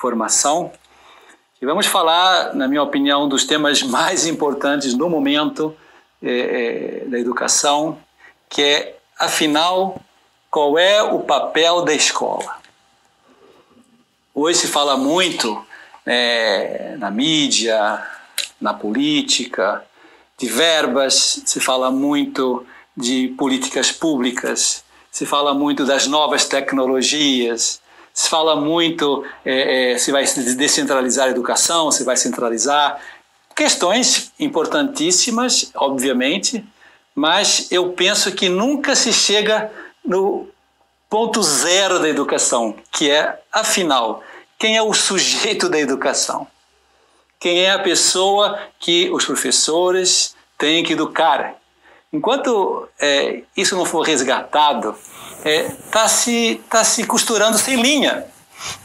formação. E vamos falar, na minha opinião, dos temas mais importantes no momento da educação, que é, afinal, qual é o papel da escola? Hoje se fala muito na mídia, na política, de verbas, se fala muito de políticas públicas, se fala muito das novas tecnologias, se fala muito se vai descentralizar a educação, se vai centralizar. Questões importantíssimas, obviamente, mas eu penso que nunca se chega no ponto zero da educação, que é, afinal, quem é o sujeito da educação? Quem é a pessoa que os professores têm que educar? Enquanto isso não for resgatado, tá se costurando sem linha,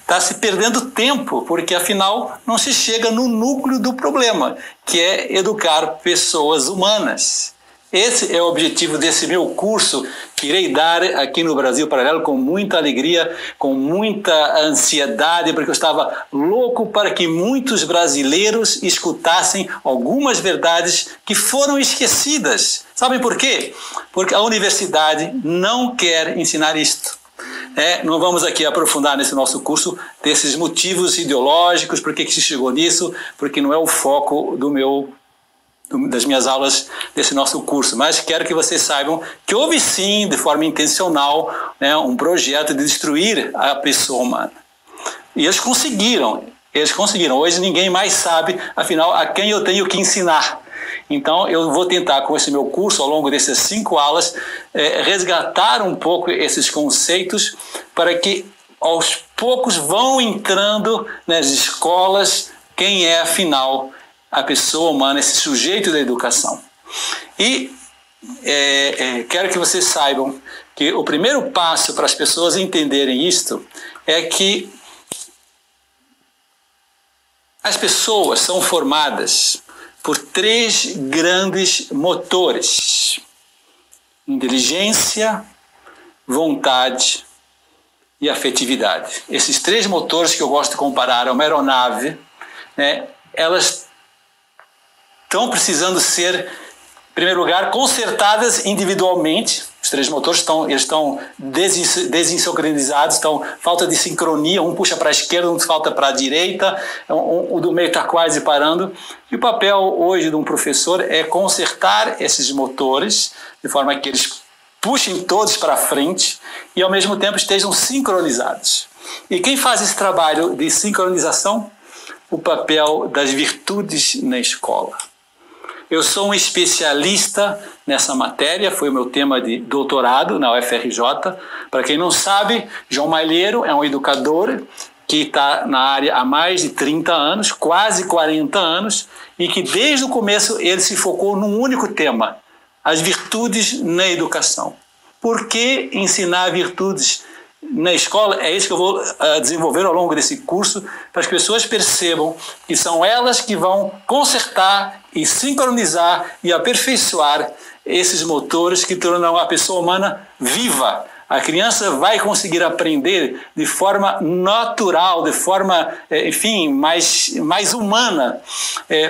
está se perdendo tempo, porque afinal não se chega no núcleo do problema, que é educar pessoas humanas. Esse é o objetivo desse meu curso, que irei dar aqui no Brasil Paralelo com muita alegria, com muita ansiedade, porque eu estava louco para que muitos brasileiros escutassem algumas verdades que foram esquecidas. Sabem por quê? Porque a universidade não quer ensinar isto. Não vamos aqui aprofundar nesse nosso curso desses motivos ideológicos, por que se chegou nisso, porque não é o foco das minhas aulas desse nosso curso, mas quero que vocês saibam que houve sim, de forma intencional, um projeto de destruir a pessoa humana. E eles conseguiram. Hoje ninguém mais sabe, afinal, a quem eu tenho que ensinar. Então, eu vou tentar, com esse meu curso, ao longo dessas 5 aulas, resgatar um pouco esses conceitos para que, aos poucos, vão entrando nas escolas quem é, afinal, a pessoa humana, esse sujeito da educação. E quero que vocês saibam que o primeiro passo para as pessoas entenderem isto é que as pessoas são formadas por 3 grandes motores: inteligência, vontade e afetividade. Esses 3 motores que eu gosto de comparar a uma aeronave, elas estão precisando ser, em primeiro lugar, consertadas individualmente. Os 3 motores estão desincronizados, falta de sincronia, um puxa para a esquerda, um falta para a direita, o do meio está quase parando. E o papel hoje de um professor é consertar esses motores, de forma que eles puxem todos para frente e, ao mesmo tempo, estejam sincronizados. E quem faz esse trabalho de sincronização? O papel das virtudes na escola. Eu sou um especialista nessa matéria, foi o meu tema de doutorado na UFRJ. Para quem não sabe, João Malheiro é um educador que está na área há mais de 30 anos, quase 40 anos, e que desde o começo ele se focou num único tema: as virtudes na educação. Por que ensinar virtudes na escola? É isso que eu vou desenvolver ao longo desse curso, para as pessoas percebam que são elas que vão consertar e sincronizar e aperfeiçoar esses motores que tornam a pessoa humana viva. A criança vai conseguir aprender de forma natural, de forma, mais humana.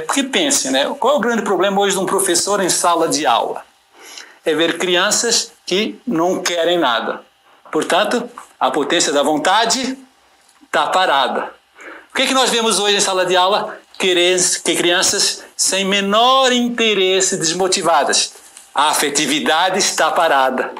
Porque pense, qual é o grande problema hoje de um professor em sala de aula? É ver crianças que não querem nada. Portanto, a potência da vontade está parada. O que nós vemos hoje em sala de aula? Que crianças sem menor interesse, desmotivadas. A afetividade está parada.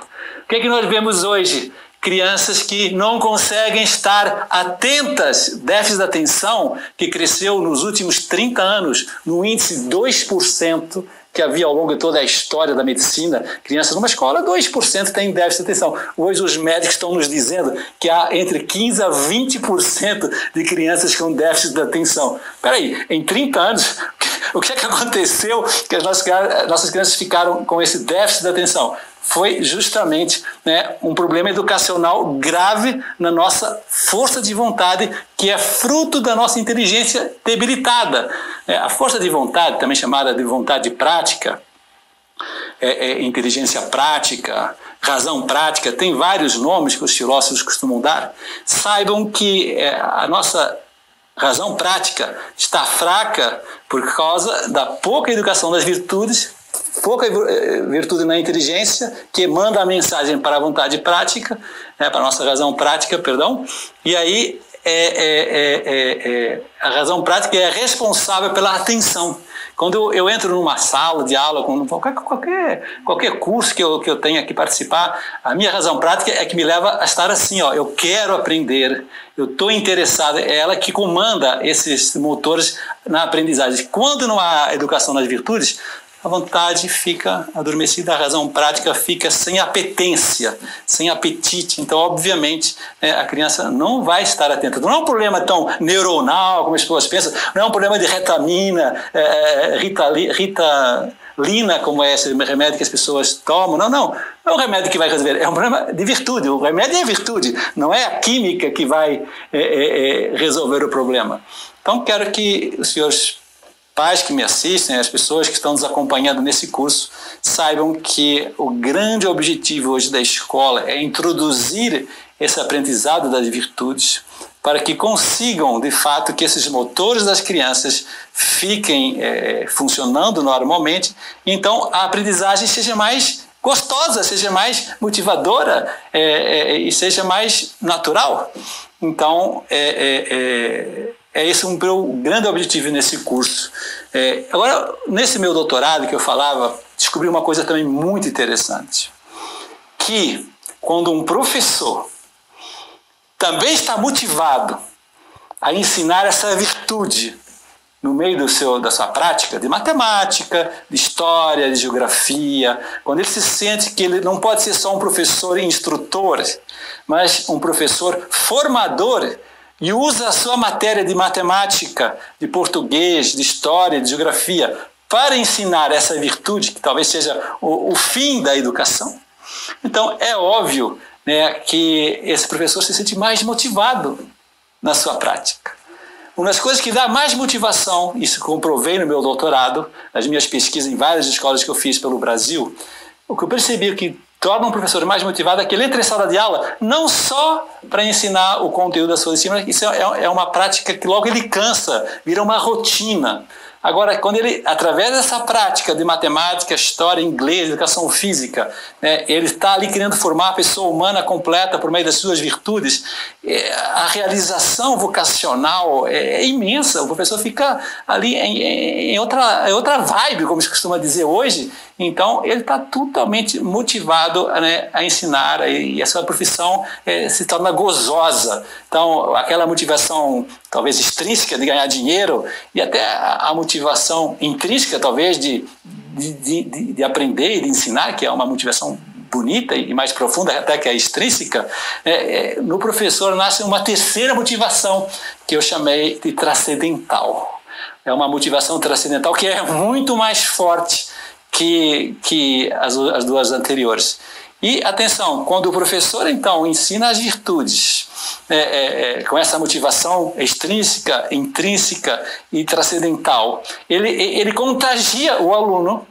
O que nós vemos hoje? Crianças que não conseguem estar atentas, déficit de atenção, que cresceu nos últimos 30 anos, no índice 2%, que havia ao longo de toda a história da medicina. Crianças numa escola, 2% têm déficit de atenção. Hoje os médicos estão nos dizendo que há entre 15% a 20% de crianças com déficit de atenção. Espera aí, em 30 anos, o que é que aconteceu que as nossas crianças ficaram com esse déficit de atenção? Foi justamente um problema educacional grave na nossa força de vontade, que é fruto da nossa inteligência debilitada. A força de vontade, também chamada de vontade prática, inteligência prática, razão prática, tem vários nomes que os filósofos costumam dar. Saibam que a nossa A razão prática está fraca por causa da pouca educação das virtudes, pouca virtude na inteligência, que manda a mensagem para a vontade prática, para a nossa razão prática, perdão, e aí a razão prática é responsável pela atenção. Quando eu entro numa sala de aula, qualquer curso que eu tenha que participar, a minha razão prática é que me leva a estar assim, ó, eu quero aprender, eu estou interessado, é ela que comanda esses motores na aprendizagem. Quando não há educação nas virtudes, a vontade fica adormecida, a razão prática fica sem apetência, sem apetite. Então, obviamente, a criança não vai estar atenta. Não é um problema tão neuronal, como as pessoas pensam, não é um problema de retamina, ritalina, como é esse remédio que as pessoas tomam. Não, não é um remédio que vai resolver, é um problema de virtude. O remédio é virtude, não é a química que vai resolver o problema. Então, quero que os senhores pais que me assistem, as pessoas que estão nos acompanhando nesse curso, saibam que o grande objetivo hoje da escola é introduzir esse aprendizado das virtudes para que consigam, de fato, que esses motores das crianças fiquem funcionando normalmente, então a aprendizagem seja mais gostosa, seja mais motivadora e seja mais natural. Então, esse o meu grande objetivo nesse curso. Agora, nesse meu doutorado que eu falava, descobri uma coisa também muito interessante, que quando um professor também está motivado a ensinar essa virtude no meio da sua prática de matemática, de história, de geografia, quando ele se sente que ele não pode ser só um professor instrutor, mas um professor formador, e usa a sua matéria de matemática, de português, de história, de geografia, para ensinar essa virtude, que talvez seja o fim da educação. Então, é óbvio, né, que esse professor se sente mais motivado na sua prática. Uma das coisas que dá mais motivação, isso comprovei no meu doutorado, nas minhas pesquisas em várias escolas que eu fiz pelo Brasil, o que eu percebi que torna um professor mais motivado é que ele entra em sala de aula não só para ensinar o conteúdo da sua disciplina, isso é uma prática que logo ele cansa, vira uma rotina. Agora, quando ele, através dessa prática de matemática, história, inglês, educação física, né, ele está ali querendo formar a pessoa humana completa por meio das suas virtudes, a realização vocacional é imensa. O professor fica ali em outra vibe, como se costuma dizer hoje. Então, ele está totalmente motivado, né, a ensinar, e a sua profissão se torna gozosa. Então, aquela motivação, talvez extrínseca, de ganhar dinheiro, e até a motivação intrínseca, talvez, de aprender e de ensinar, que é uma motivação bonita e mais profunda até que a extrínseca, no professor nasce uma terceira motivação, que eu chamei de transcendental. É uma motivação transcendental que é muito mais forte que as duas anteriores. E, atenção, quando o professor, então, ensina as virtudes, com essa motivação extrínseca, intrínseca e transcendental, ele contagia o aluno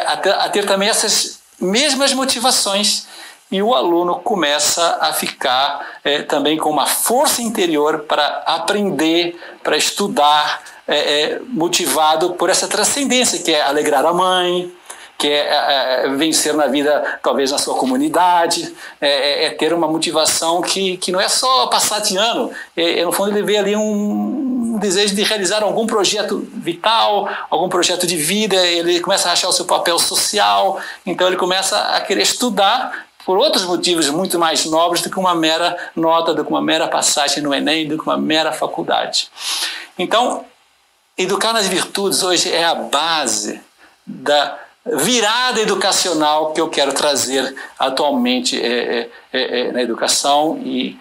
a ter também essas mesmas motivações, e o aluno começa a ficar também com uma força interior para aprender, para estudar, motivado por essa transcendência, que é alegrar a mãe, que é vencer na vida, talvez na sua comunidade, ter uma motivação que não é só passar de ano, no fundo ele vê ali um desejo de realizar algum projeto vital, algum projeto de vida, ele começa a achar o seu papel social, então ele começa a querer estudar por outros motivos muito mais nobres do que uma mera nota, do que uma mera passagem no Enem, do que uma mera faculdade. Então, educar nas virtudes hoje é a base da virada educacional que eu quero trazer atualmente na educação, e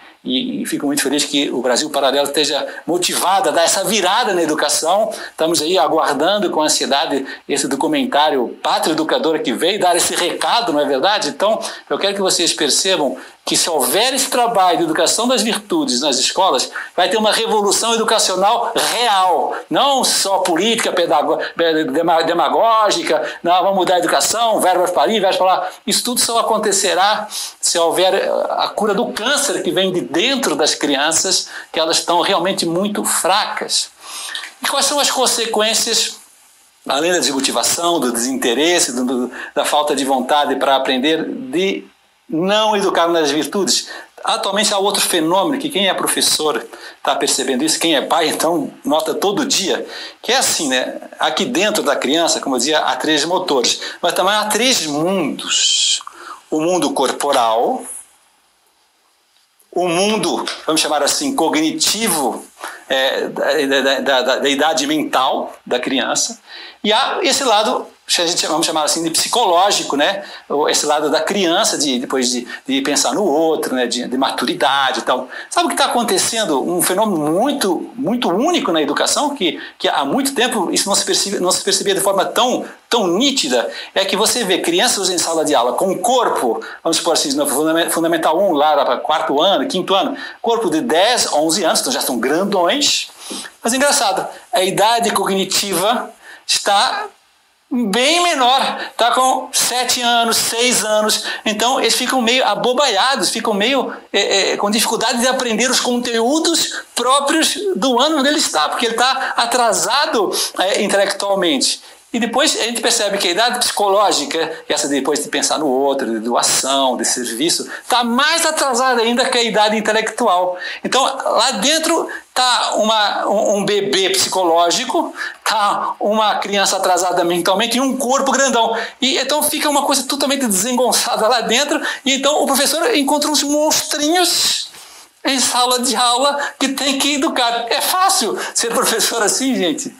fico muito feliz que o Brasil Paralelo esteja motivado a dar essa virada na educação. Estamos aí aguardando com ansiedade esse documentário Pátria Educadora, que veio dar esse recado, não é verdade? Então, eu quero que vocês percebam que se houver esse trabalho de educação das virtudes nas escolas, vai ter uma revolução educacional real, não só política, demagógica, não, vamos mudar a educação, verbas para ali, verbas para lá. Isso tudo só acontecerá se houver a cura do câncer que vem de dentro das crianças, que elas estão realmente muito fracas. E quais são as consequências, além da desmotivação, do desinteresse, da falta de vontade para aprender, de não educar nas virtudes? Atualmente há outro fenômeno que quem é professor está percebendo isso, quem é pai então nota todo dia, que é assim, né? Aqui dentro da criança, como eu dizia, há 3 motores, mas também há 3 mundos. O mundo corporal, o mundo, vamos chamar assim, cognitivo, da idade mental da criança, e há esse lado, a gente vamos chamar assim, de psicológico, né? Esse lado da criança, depois de pensar no outro, né? de maturidade e tal. Sabe o que está acontecendo? Um fenômeno muito, muito único na educação, que há muito tempo isso não se percebia de forma tão nítida, é que você vê crianças em sala de aula com corpo, vamos supor assim, no Fundamental 1, lá para 4º ano, 5º ano, corpo de 10, 11 anos, então já estão grandões, mas engraçado, a idade cognitiva está bem menor, está com 7 anos, 6 anos, então eles ficam meio abobaiados, ficam meio com dificuldade de aprender os conteúdos próprios do ano onde ele está, porque ele está atrasado intelectualmente. E depois a gente percebe que a idade psicológica, essa depois de pensar no outro, de doação, de serviço, está mais atrasada ainda que a idade intelectual. Então, lá dentro está um bebê psicológico, está uma criança atrasada mentalmente e um corpo grandão. E então fica uma coisa totalmente desengonçada lá dentro, e então o professor encontra uns monstrinhos em sala de aula que tem que educar. É fácil ser professor assim, gente.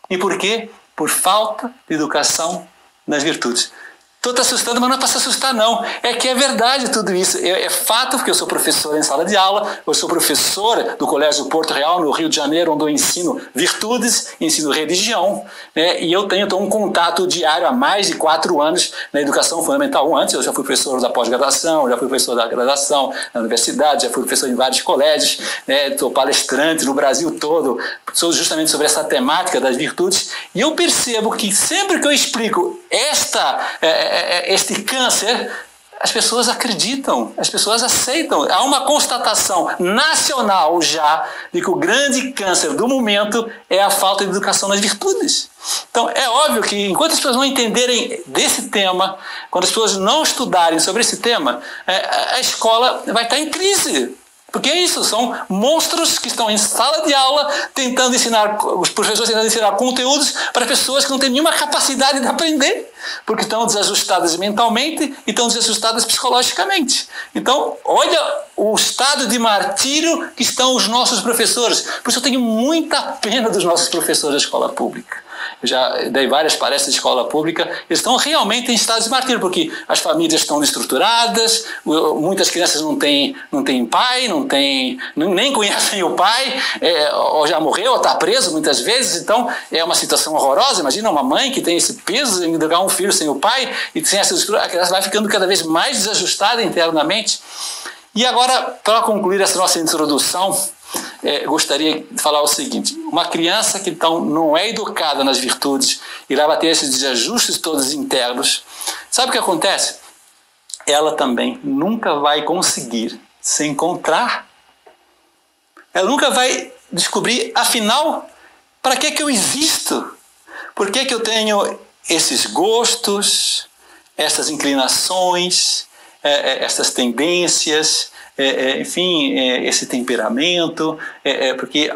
E por quê? Por falta de educação nas virtudes. Estou te assustando, mas não é para se assustar, não. É que é verdade tudo isso. É fato, porque eu sou professor em sala de aula, eu sou professor do Colégio Porto Real, no Rio de Janeiro, onde eu ensino virtudes, ensino religião, né? E eu tenho então, um contato diário há mais de 4 anos na educação fundamental 1. Antes eu já fui professor da pós-graduação, já fui professor da graduação na universidade, já fui professor em vários colégios, né? Estou palestrante no Brasil todo, sou justamente sobre essa temática das virtudes, e eu percebo que sempre que eu explico este câncer, as pessoas acreditam, as pessoas aceitam. Há uma constatação nacional já de que o grande câncer do momento é a falta de educação nas virtudes. Então é óbvio que enquanto as pessoas não entenderem desse tema, quando as pessoas não estudarem sobre esse tema, a escola vai estar em crise. Porque é isso, são monstros que estão em sala de aula tentando ensinar, os professores tentando ensinar conteúdos para pessoas que não têm nenhuma capacidade de aprender, porque estão desajustadas mentalmente e estão desajustadas psicologicamente. Então, olha o estado de martírio que estão os nossos professores. Por isso eu tenho muita pena dos nossos professores da escola pública. Eu já dei várias palestras de escola pública, eles estão realmente em estado de martírio, porque as famílias estão desestruturadas, muitas crianças não têm pai, nem conhecem o pai, ou já morreu, ou está preso muitas vezes, então é uma situação horrorosa. Imagina uma mãe que tem esse peso em educar um filho sem o pai, e sem essa estrutura, a criança vai ficando cada vez mais desajustada internamente. E agora, para concluir essa nossa introdução, gostaria de falar o seguinte: uma criança que então não é educada nas virtudes e vai ter esses desajustes todos internos, sabe o que acontece? Ela também nunca vai conseguir se encontrar, ela nunca vai descobrir, afinal, para que eu existo? Por que eu tenho esses gostos, essas inclinações, essas tendências, enfim, esse temperamento, porque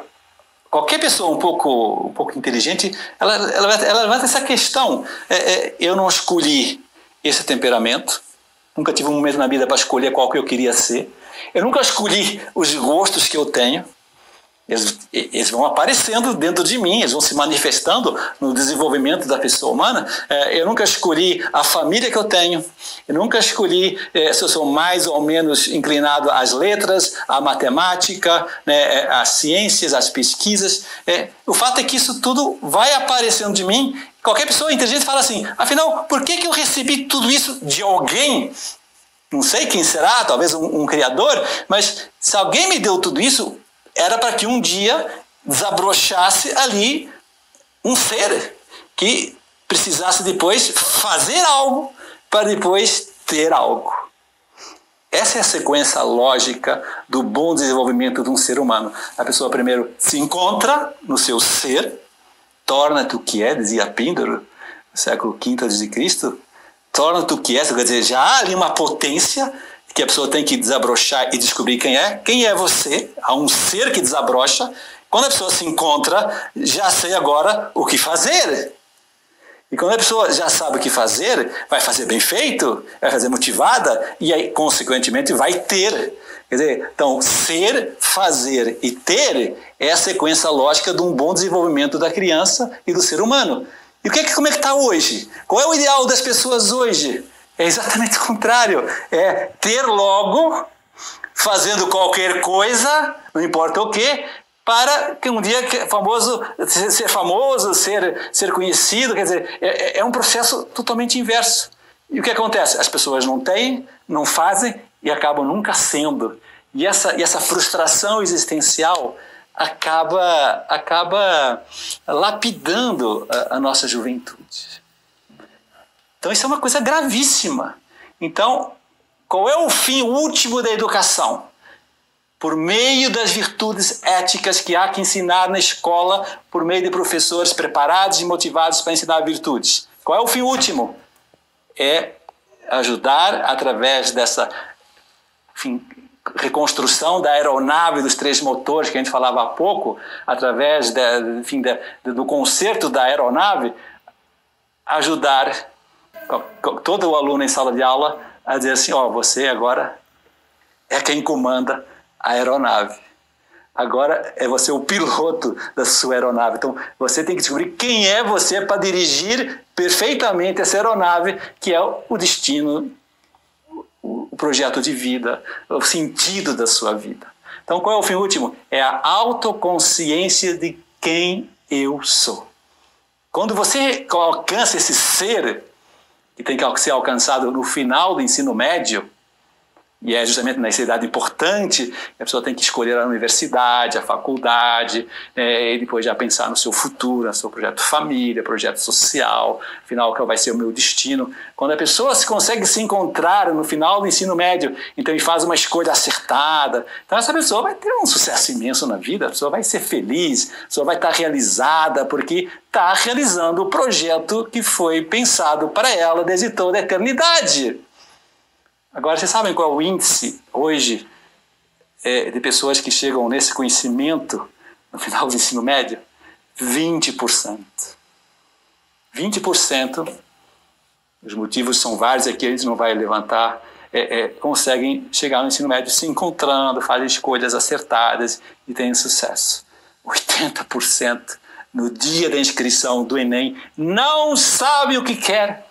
qualquer pessoa um pouco inteligente, ela levanta essa questão. Eu não escolhi esse temperamento, nunca tive um momento na vida para escolher qual que eu queria ser, eu nunca escolhi os gostos que eu tenho. Eles vão aparecendo dentro de mim, eles vão se manifestando no desenvolvimento da pessoa humana. Eu nunca escolhi a família que eu tenho, eu nunca escolhi se eu sou mais ou menos inclinado às letras, à matemática, né, às ciências, às pesquisas. O fato é que isso tudo vai aparecendo de mim. Qualquer pessoa inteligente fala assim: afinal, por que eu recebi tudo isso de alguém? não sei quem será, talvez um criador, mas se alguém me deu tudo isso, era para que um dia desabrochasse ali um ser que precisasse depois fazer algo para depois ter algo. Essa é a sequência lógica do bom desenvolvimento de um ser humano. A pessoa primeiro se encontra no seu ser, torna-te o que é, dizia Píndaro, no século V a.C., torna-te o que é, quer dizer, já há ali uma potência que a pessoa tem que desabrochar e descobrir quem é. Quem é você? Há um ser que desabrocha. Quando a pessoa se encontra, já sei agora o que fazer. E quando a pessoa já sabe o que fazer, vai fazer bem feito, vai fazer motivada e aí, consequentemente, vai ter. Quer dizer, então, ser, fazer e ter é a sequência lógica de um bom desenvolvimento da criança e do ser humano. E como é que está hoje? Qual é o ideal das pessoas hoje? É exatamente o contrário. É ter logo, fazendo qualquer coisa, não importa o quê, para que um dia ser famoso, ser conhecido. Quer dizer, é um processo totalmente inverso. E o que acontece? As pessoas não têm, não fazem e acabam nunca sendo. E essa frustração existencial acaba lapidando a nossa juventude. Então isso é uma coisa gravíssima. Então, qual é o fim último da educação? Por meio das virtudes éticas que há que ensinar na escola, por meio de professores preparados e motivados para ensinar virtudes. Qual é o fim último? É ajudar, através dessa reconstrução da aeronave dos 3 motores que a gente falava há pouco, através do conserto da aeronave, ajudar todo o aluno em sala de aula a dizer assim, você agora é quem comanda a aeronave. Agora é você o piloto da sua aeronave. Então você tem que descobrir quem é você para dirigir perfeitamente essa aeronave, que é o destino, o projeto de vida, o sentido da sua vida. Então qual é o fim último? É a autoconsciência de quem eu sou. Quando você alcança esse ser, que tem que ser alcançado no final do ensino médio, e é justamente nessa idade importante que a pessoa tem que escolher a universidade, a faculdade, e depois já pensar no seu futuro, no seu projeto de família, projeto social, afinal, qual vai ser o meu destino. Quando a pessoa consegue se encontrar no final do ensino médio, então ele faz uma escolha acertada, então essa pessoa vai ter um sucesso imenso na vida, a pessoa vai ser feliz, a pessoa vai estar realizada, porque está realizando o projeto que foi pensado para ela desde toda a eternidade. Agora, vocês sabem qual é o índice hoje de pessoas que chegam nesse conhecimento no final do ensino médio? 20%. 20%, os motivos são vários aqui, a gente não vai levantar, conseguem chegar no ensino médio se encontrando, fazem escolhas acertadas e têm sucesso. 80% no dia da inscrição do Enem não sabe o que quer.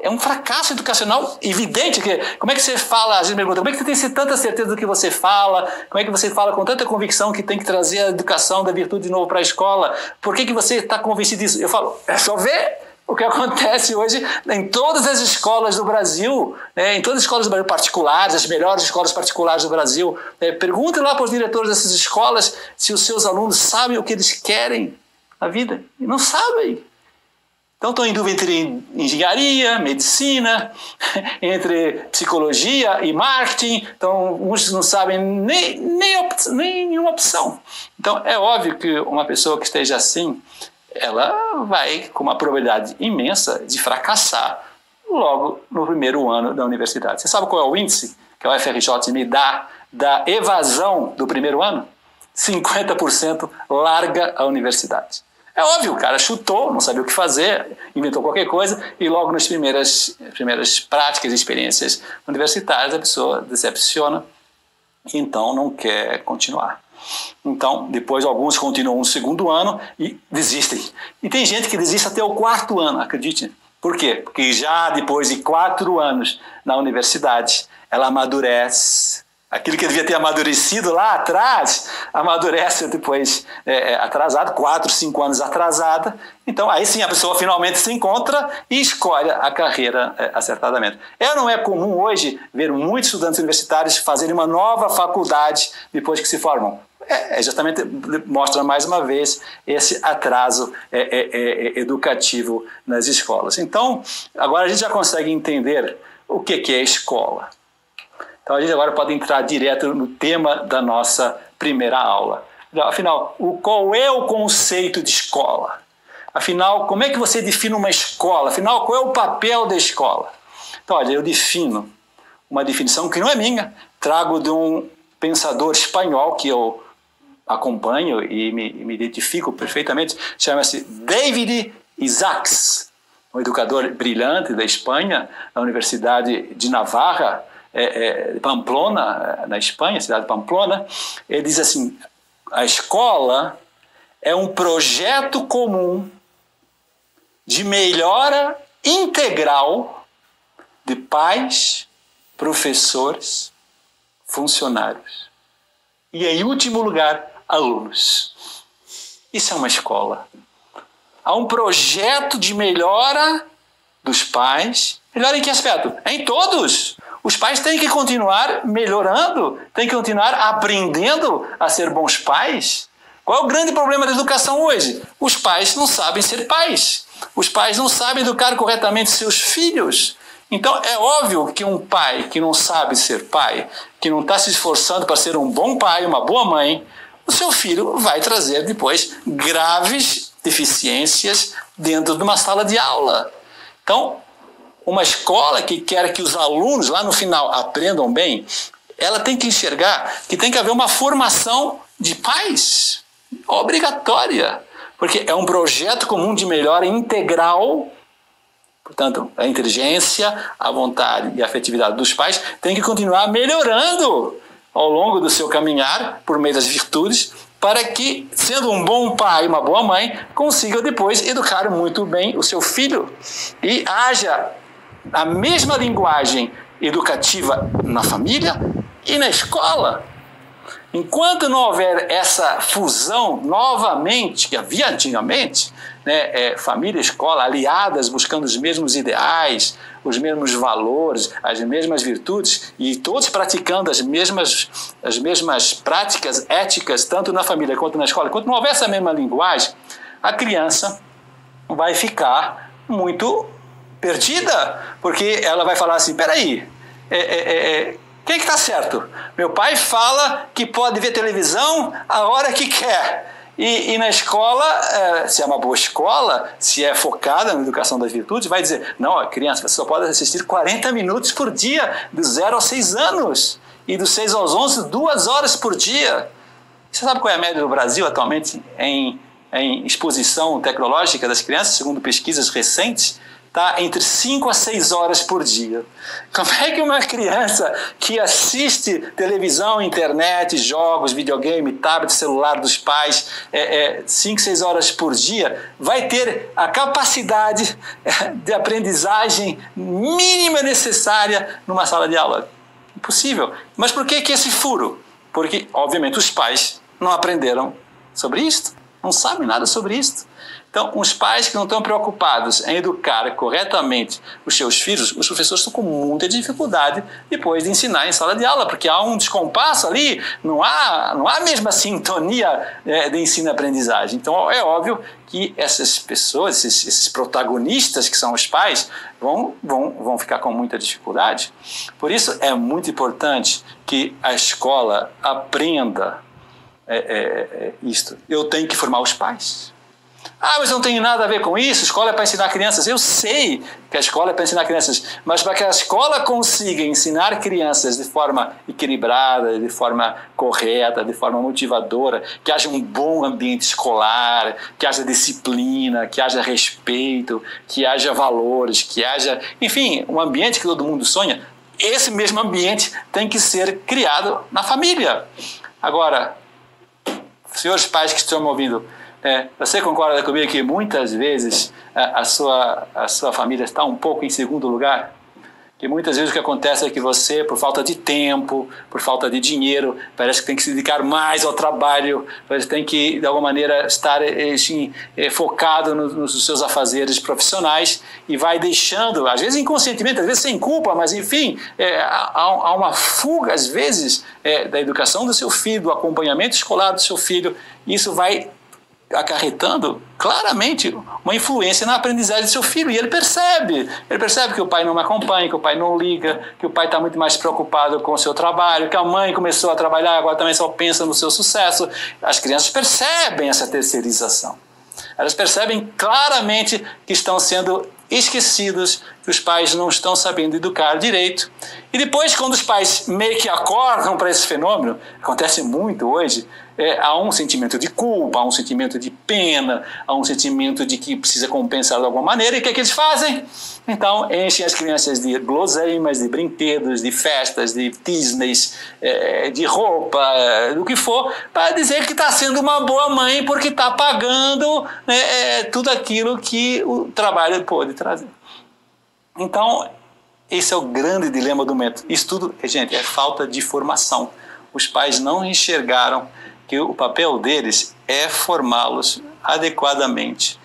É um fracasso educacional evidente. Como é que você fala, a gente pergunta, como é que você tem tanta certeza do que você fala? Como é que você fala com tanta convicção que tem que trazer a educação da virtude de novo para a escola? Por que você está convencido disso? Eu falo, é só ver o que acontece hoje em todas as escolas do Brasil, em todas as escolas do Brasil particulares, as melhores escolas particulares do Brasil. Pergunte lá para os diretores dessas escolas se os seus alunos sabem o que eles querem na vida. E não sabem. Então estão em dúvida entre engenharia, medicina, entre psicologia e marketing. Então uns não sabem nenhuma opção. Então é óbvio que uma pessoa que esteja assim, ela vai com uma probabilidade imensa de fracassar logo no primeiro ano da universidade. Você sabe qual é o índice que a UFRJ me dá da evasão do primeiro ano? 50% larga a universidade. É óbvio, o cara chutou, não sabia o que fazer, inventou qualquer coisa e logo nas primeiras práticas e experiências universitárias a pessoa decepciona e então não quer continuar. Então, depois alguns continuam no segundo ano e desistem. E tem gente que desiste até o 4º ano, acredite. Por quê? Porque já depois de 4 anos na universidade, ela amadurece, Aquilo que devia ter amadurecido lá atrás, amadurece depois atrasado, 4, 5 anos atrasada. Então, aí sim a pessoa finalmente se encontra e escolhe a carreira acertadamente. Não é comum hoje ver muitos estudantes universitários fazerem uma nova faculdade depois que se formam. Justamente mostra mais uma vez esse atraso educativo nas escolas. Então, agora a gente já consegue entender o que é escola. Então, a gente agora pode entrar direto no tema da nossa primeira aula. Afinal, qual é o conceito de escola? Afinal, como é que você define uma escola? Afinal, qual é o papel da escola? Então, olha, eu defino uma definição que não é minha, trago de um pensador espanhol que eu acompanho e me identifico perfeitamente, chama-se David Isaacs, um educador brilhante da Espanha, na Universidade de Navarra, Pamplona, na Espanha, cidade de Pamplona. Ele diz assim: a escola é um projeto comum de melhora integral de pais, professores, funcionários e, em último lugar, alunos. Isso é uma escola. Há um projeto de melhora dos pais. Melhora em que aspecto? Em todos. Os pais têm que continuar melhorando, têm que continuar aprendendo a ser bons pais. Qual é o grande problema da educação hoje? Os pais não sabem ser pais. Os pais não sabem educar corretamente seus filhos. Então, é óbvio que um pai que não sabe ser pai, que não está se esforçando para ser um bom pai, uma boa mãe, o seu filho vai trazer depois graves deficiências dentro de uma sala de aula. Então, uma escola que quer que os alunos, lá no final, aprendam bem, ela tem que enxergar que tem que haver uma formação de pais obrigatória, porque é um projeto comum de melhora integral. Portanto, a inteligência, a vontade e a afetividade dos pais tem que continuar melhorando ao longo do seu caminhar, por meio das virtudes, para que, sendo um bom pai e uma boa mãe, consiga depois educar muito bem o seu filho e haja a mesma linguagem educativa na família e na escola. Enquanto não houver essa fusão novamente, que havia antigamente, família e escola aliadas, buscando os mesmos ideais, os mesmos valores, as mesmas virtudes, e todos praticando as mesmas práticas éticas, tanto na família quanto na escola, enquanto não houver essa mesma linguagem, a criança vai ficar muito perdida, porque ela vai falar assim: peraí, quem é que está certo? Meu pai fala que pode ver televisão a hora que quer. E na escola, se é uma boa escola, se é focada na educação das virtudes, vai dizer: não, criança, você só pode assistir 40 minutos por dia, dos 0 aos 6 anos. E dos 6 aos 11, 2 horas por dia. Você sabe qual é a média do Brasil atualmente em exposição tecnológica das crianças, segundo pesquisas recentes? Está entre 5 a 6 horas por dia. Como é que uma criança que assiste televisão, internet, jogos, videogame, tablet, celular dos pais, 5, 6 horas por dia, vai ter a capacidade de aprendizagem mínima necessária numa sala de aula? Impossível. Mas por que esse furo? Porque, obviamente, os pais não aprenderam sobre isto, não sabem nada sobre isto. Então, os pais que não estão preocupados em educar corretamente os seus filhos, os professores estão com muita dificuldade depois de ensinar em sala de aula, porque há um descompasso ali, não há a mesma sintonia de ensino e aprendizagem. Então, é óbvio que essas pessoas, esses protagonistas que são os pais, vão ficar com muita dificuldade. Por isso, é muito importante que a escola aprenda isto. Eu tenho que formar os pais. Mas não tem nada a ver com isso, escola é para ensinar crianças. Eu sei que a escola é para ensinar crianças, mas para que a escola consiga ensinar crianças de forma equilibrada, de forma correta, de forma motivadora, que haja um bom ambiente escolar, que haja disciplina, que haja respeito, que haja valores, que haja, enfim, um ambiente que todo mundo sonha, esse mesmo ambiente tem que ser criado na família. Agora, senhores pais que estão me ouvindo, você concorda comigo que muitas vezes a sua família está um pouco em segundo lugar? Que muitas vezes o que acontece é que você, por falta de tempo, por falta de dinheiro, parece que tem que se dedicar mais ao trabalho, parece que tem que, de alguma maneira, estar assim, focado nos seus afazeres profissionais e vai deixando, às vezes inconscientemente, às vezes sem culpa, mas enfim, há uma fuga, às vezes, da educação do seu filho, do acompanhamento escolar do seu filho. Isso vai acarretando claramente uma influência na aprendizagem do seu filho, e ele percebe que o pai não me acompanha, que o pai não liga, que o pai está muito mais preocupado com o seu trabalho, que a mãe começou a trabalhar, agora também só pensa no seu sucesso. As crianças percebem essa terceirização, elas percebem claramente que estão sendo esquecidos, que os pais não estão sabendo educar direito. E depois, quando os pais meio que acordam para esse fenômeno, acontece muito hoje, há um sentimento de culpa, há um sentimento de pena, há um sentimento de que precisa compensar de alguma maneira. E o que é que eles fazem? Então, enchem as crianças de guloseimas, de brinquedos, de festas, de Disneys, de roupa, do que for, para dizer que está sendo uma boa mãe porque está pagando tudo aquilo que o trabalho pode trazer. Então, esse é o grande dilema do momento. Isso tudo, gente, é falta de formação. Os pais não enxergaram que o papel deles é formá-los adequadamente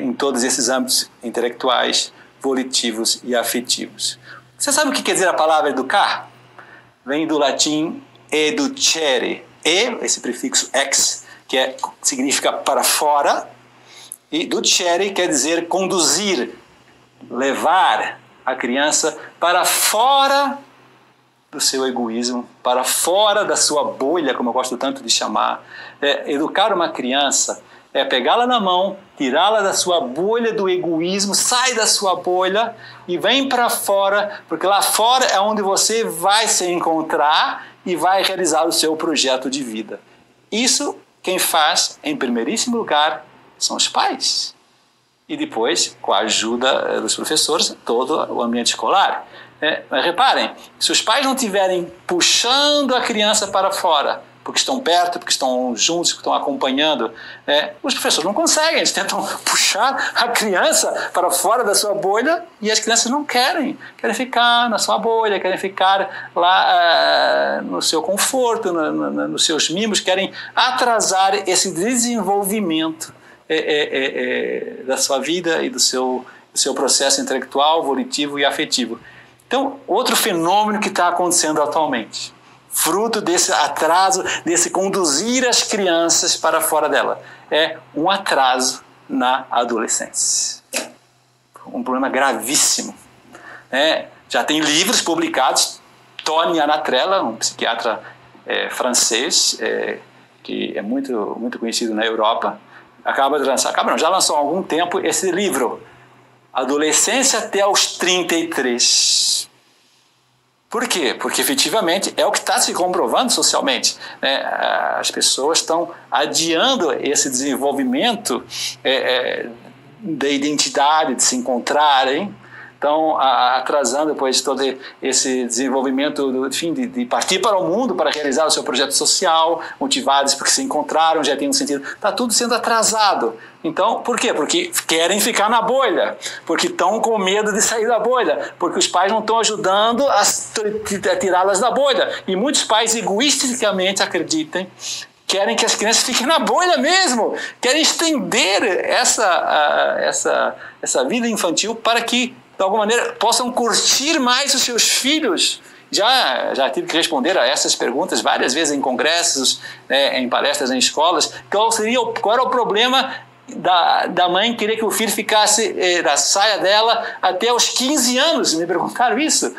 em todos esses âmbitos intelectuais, volitivos e afetivos. Você sabe o que quer dizer a palavra educar? Vem do latim educere, esse prefixo ex, que significa para fora, e ducere quer dizer conduzir, levar a criança para fora do seu egoísmo, para fora da sua bolha, como eu gosto tanto de chamar. Educar uma criança é pegá-la na mão, tirá-la da sua bolha do egoísmo, sai da sua bolha e vem para fora, porque lá fora é onde você vai se encontrar e vai realizar o seu projeto de vida. Isso quem faz, em primeiríssimo lugar, são os pais. E depois, com a ajuda dos professores, todo o ambiente escolar. Mas reparem, se os pais não estiverem puxando a criança para fora, porque estão perto, porque estão juntos, porque estão acompanhando, os professores não conseguem, eles tentam puxar a criança para fora da sua bolha e as crianças não querem ficar na sua bolha, querem ficar lá no seu conforto, nos seus mimos, querem atrasar esse desenvolvimento da sua vida e do seu processo intelectual, volitivo e afetivo. Então, outro fenômeno que está acontecendo atualmente, fruto desse atraso, desse conduzir as crianças para fora dela, é um atraso na adolescência. Um problema gravíssimo. Já tem livros publicados, Tony Anatrella, um psiquiatra francês, que é muito, muito conhecido na Europa, já lançou há algum tempo esse livro, Adolescência até os 33. Por quê? Porque efetivamente é o que está se comprovando socialmente. As pessoas estão adiando esse desenvolvimento da identidade, de se encontrarem, estão atrasando depois todo esse desenvolvimento de partir para o mundo para realizar o seu projeto social, motivados porque se encontraram, já tem um sentido. Está tudo sendo atrasado. Então, por quê? Porque querem ficar na bolha, porque estão com medo de sair da bolha, porque os pais não estão ajudando a tirá-las da bolha. E muitos pais egoisticamente querem que as crianças fiquem na bolha mesmo, querem estender essa vida infantil para que, de alguma maneira, possam curtir mais os seus filhos. Já tive que responder a essas perguntas várias vezes em congressos, em palestras, em escolas. Qual era o problema da mãe querer que o filho ficasse da saia dela até os 15 anos? Me perguntaram isso.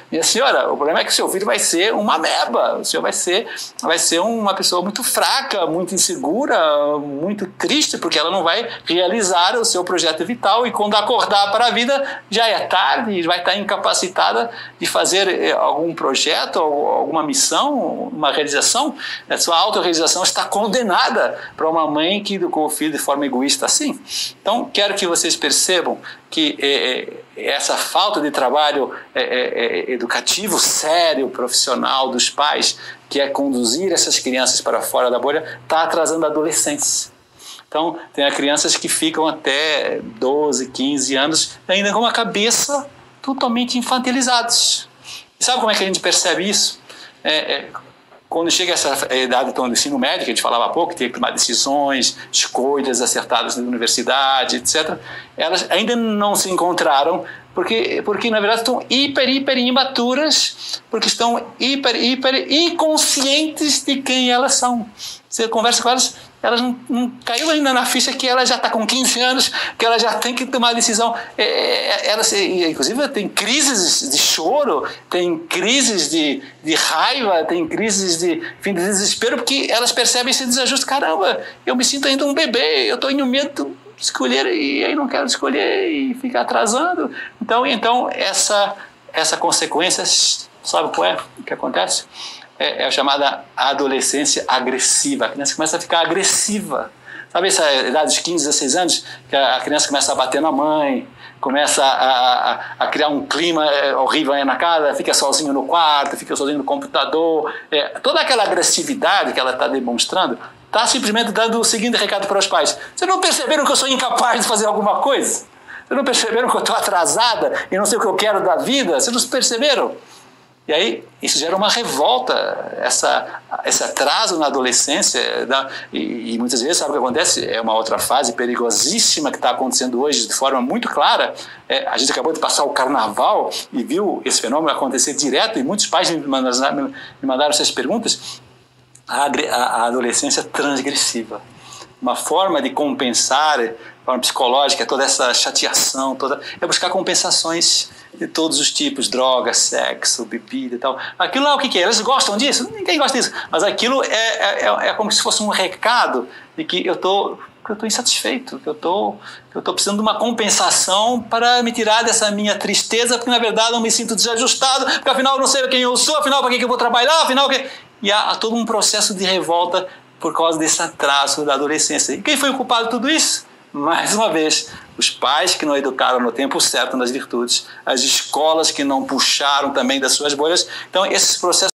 Minha senhora, o problema é que o seu filho vai ser uma ameba, o senhor vai ser uma pessoa muito fraca, muito insegura, muito triste, porque ela não vai realizar o seu projeto vital e quando acordar para a vida já é tarde e vai estar incapacitada de fazer algum projeto, alguma missão, uma realização. A sua autorrealização está condenada para uma mãe que educou o filho de forma egoísta assim. Então, quero que vocês percebam que essa falta de trabalho educativo, sério, profissional dos pais, que é conduzir essas crianças para fora da bolha, está atrasando a adolescência. Então, tem crianças que ficam até 12, 15 anos ainda com a cabeça totalmente infantilizados. E sabe como é que a gente percebe isso? Quando chega essa idade do ensino médio, que a gente falava há pouco, tem que tomar decisões, escolhas acertadas na universidade, etc., elas ainda não se encontraram, porque na verdade estão hiper imaturas, porque estão hiper inconscientes de quem elas são. Você conversa com elas não caiu ainda na ficha que ela já está com 15 anos, que ela já tem que tomar decisão. Elas, inclusive, tem crises de choro, tem crises de raiva, tem crises de desespero, porque elas percebem esse desajuste. Caramba, eu me sinto ainda um bebê, eu estou indo medo de escolher e aí não quero escolher e ficar atrasando. Então essa consequência, sabe qual é o que acontece? É a chamada adolescência agressiva. A criança começa a ficar agressiva. Sabe essa idade dos 15, 16 anos, que a criança começa a bater na mãe, começa a criar um clima horrível aí na casa, fica sozinho no quarto, fica sozinho no computador. Toda aquela agressividade que ela está demonstrando está simplesmente dando o seguinte recado para os pais: vocês não perceberam que eu sou incapaz de fazer alguma coisa? Vocês não perceberam que eu estou atrasada e não sei o que eu quero da vida? Vocês não perceberam? E aí, isso gera uma revolta, esse atraso na adolescência, e muitas vezes, sabe o que acontece? É uma outra fase perigosíssima que está acontecendo hoje de forma muito clara. A gente acabou de passar o carnaval e viu esse fenômeno acontecer direto, e muitos pais me mandaram essas perguntas. A adolescência transgressiva, uma forma de compensar, forma psicológica, toda essa chateação, é buscar compensações de todos os tipos, drogas, sexo, bebida e tal. Aquilo lá, o que é? Eles gostam disso? Ninguém gosta disso. Mas aquilo é como se fosse um recado de que eu estou insatisfeito, que eu estou precisando de uma compensação para me tirar dessa minha tristeza, porque na verdade eu me sinto desajustado, porque afinal eu não sei quem eu sou, afinal para que eu vou trabalhar, afinal... E há todo um processo de revolta por causa desse atraso da adolescência. E quem foi o culpado de tudo isso? Mais uma vez, os pais que não educaram no tempo certo nas virtudes, as escolas que não puxaram também das suas bolhas. Então, esses processos